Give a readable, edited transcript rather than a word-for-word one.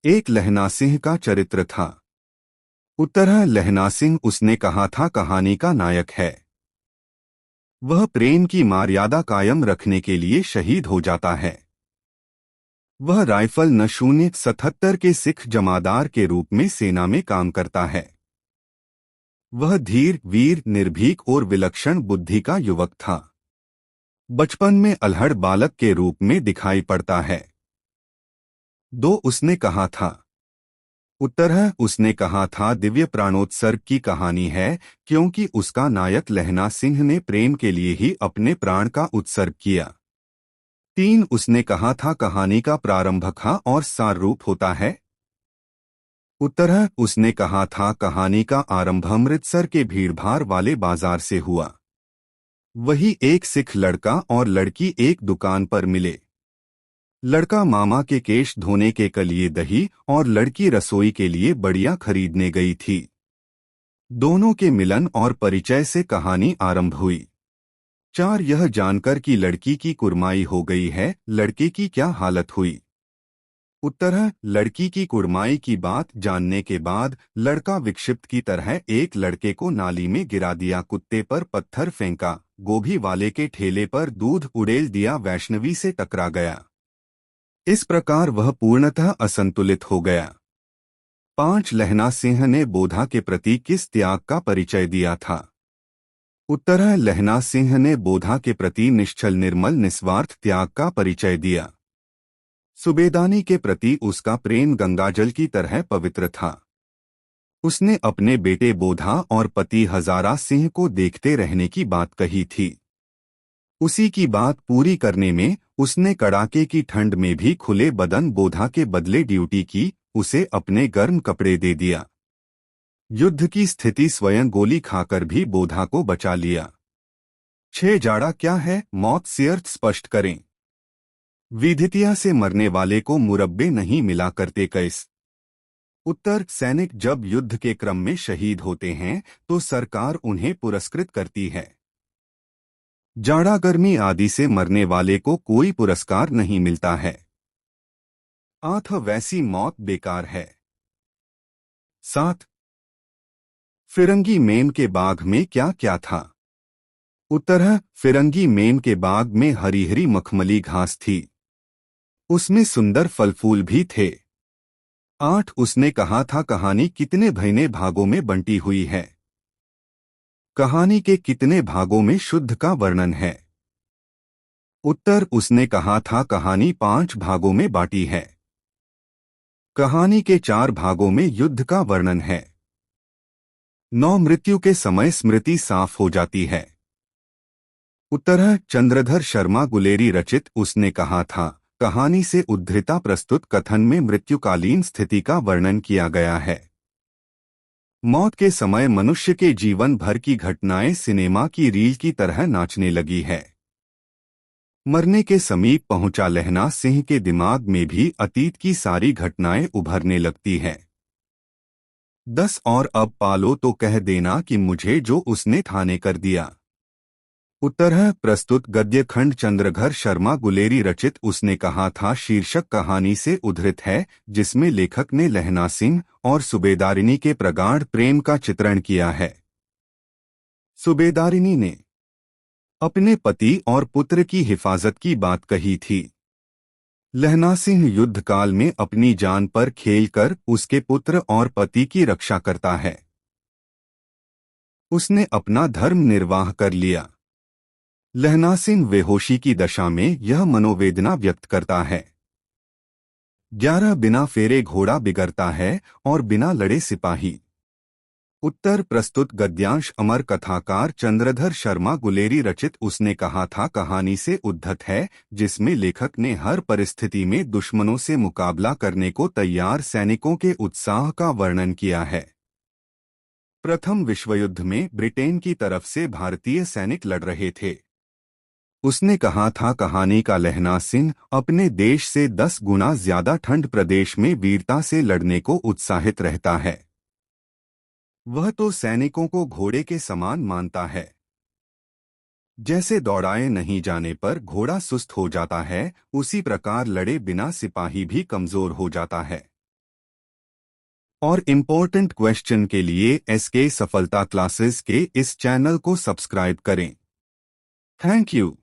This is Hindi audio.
एक लहना सिंह का चरित्र था। उत्तरह लहना सिंह उसने कहा था कहानी का नायक है। वह प्रेम की मर्यादा कायम रखने के लिए शहीद हो जाता है। वह राइफल न 77 के सिख जमादार के रूप में सेना में काम करता है। वह धीर वीर निर्भीक और विलक्षण बुद्धि का युवक था। बचपन में अल्हड़ बालक के रूप में दिखाई पड़ता है। उसने कहा था। उत्तरह उसने कहा था दिव्य प्राणोत्सर्ग की कहानी है, क्योंकि उसका नायक लहना सिंह ने प्रेम के लिए ही अपने प्राण का उत्सर्ग किया। उसने कहा था कहानी का प्रारंभ खा और सार रूप होता है। उत्तरह उसने कहा था कहानी का आरंभ अमृतसर के भीड़भाड़ वाले बाजार से हुआ। वही एक सिख लड़का और लड़की एक दुकान पर मिले। लड़का मामा के केश धोने के लिए दही और लड़की रसोई के लिए बढ़िया खरीदने गई थी। दोनों के मिलन और परिचय से कहानी आरंभ हुई। यह जानकर कि लड़की की कुर्माई हो गई है, लड़के की क्या हालत हुई। उत्तरह लड़की की कुर्माई की बात जानने के बाद लड़का विक्षिप्त की तरह एक लड़के को नाली में गिरा दिया, कुत्ते पर पत्थर फेंका, गोभी वाले के ठेले पर दूध उड़ेल दिया, वैष्णवी से टकरा गया। इस प्रकार वह पूर्णतः असंतुलित हो गया। 5 लहना सिंह ने बोधा के प्रति किस त्याग का परिचय दिया था। उत्तरह लहना सिंह ने बोधा के प्रति निश्चल निर्मल निस्वार्थ त्याग का परिचय दिया। सुबेदानी के प्रति उसका प्रेम गंगाजल की तरह पवित्र था। उसने अपने बेटे बोधा और पति हजारा सिंह को देखते रहने की बात कही थी। उसी की बात पूरी करने में उसने कड़ाके की ठंड में भी खुले बदन बोधा के बदले ड्यूटी की, उसे अपने गर्म कपड़े दे दिया। युद्ध की स्थिति स्वयं गोली खाकर भी बोधा को बचा लिया। 6 जाड़ा क्या है, मौत से अर्थ स्पष्ट करें। विधितिया से मरने वाले को मुरब्बे नहीं मिला करते कैस। उत्तर सैनिक जब युद्ध के क्रम में शहीद होते हैं तो सरकार उन्हें पुरस्कृत करती है। जाड़ा गर्मी आदि से मरने वाले को कोई पुरस्कार नहीं मिलता है। वैसी मौत बेकार है। 7 फिरंगी मेम के बाग में क्या क्या था। उत्तरह फिरंगी मेम के बाग में हरी हरी मखमली घास थी। उसमें सुंदर फल फूल भी थे। 8 उसने कहा था कहानी कितने भयने भागों में बंटी हुई है। कहानी के कितने भागों में शुद्ध का वर्णन है। उत्तर उसने कहा था कहानी 5 भागों में बांटी है। कहानी के 4 भागों में युद्ध का वर्णन है। 9 मृत्यु के समय स्मृति साफ हो जाती है। उत्तरह चंद्रधर शर्मा गुलेरी रचित उसने कहा था कहानी से उद्धृता प्रस्तुत कथन में मृत्युकालीन स्थिति का वर्णन किया गया है। मौत के समय मनुष्य के जीवन भर की घटनाएं सिनेमा की रील की तरह नाचने लगी है। मरने के समीप पहुंचा लहना सिंह के दिमाग में भी अतीत की सारी घटनाएं उभरने लगती है। 10 और अब पालो तो कह देना कि मुझे जो उसने थाने कर दिया। उत्तरह प्रस्तुत गद्य खंड चंद्रघर शर्मा गुलेरी रचित उसने कहा था शीर्षक कहानी से उद्धृत है, जिसमें लेखक ने लहना सिंह और सुबेदारिनी के प्रगाढ़ प्रेम का चित्रण किया है। सुबेदारिनी ने अपने पति और पुत्र की हिफाजत की बात कही थी। लहना सिंह युद्ध काल में अपनी जान पर खेलकर उसके पुत्र और पति की रक्षा करता है। उसने अपना धर्म निर्वाह कर लिया। लहना सिंह बेहोशी की दशा में यह मनोवेदना व्यक्त करता है। 11 बिना फेरे घोड़ा बिगड़ता है और बिना लड़े सिपाही। उत्तर प्रस्तुत गद्यांश अमर कथाकार चंद्रधर शर्मा गुलेरी रचित उसने कहा था कहानी से उद्धत है, जिसमें लेखक ने हर परिस्थिति में दुश्मनों से मुकाबला करने को तैयार सैनिकों के उत्साह का वर्णन किया है। प्रथम विश्वयुद्ध में ब्रिटेन की तरफ से भारतीय सैनिक लड़ रहे थे। उसने कहा था कहानी का लहना सिंह अपने देश से 10 गुना ज्यादा ठंड प्रदेश में वीरता से लड़ने को उत्साहित रहता है। वह तो सैनिकों को घोड़े के समान मानता है। जैसे दौड़ाए नहीं जाने पर घोड़ा सुस्त हो जाता है, उसी प्रकार लड़े बिना सिपाही भी कमजोर हो जाता है। और इम्पोर्टेंट क्वेश्चन के लिए एसके सफलता क्लासेस के इस चैनल को सब्सक्राइब करें। Thank you.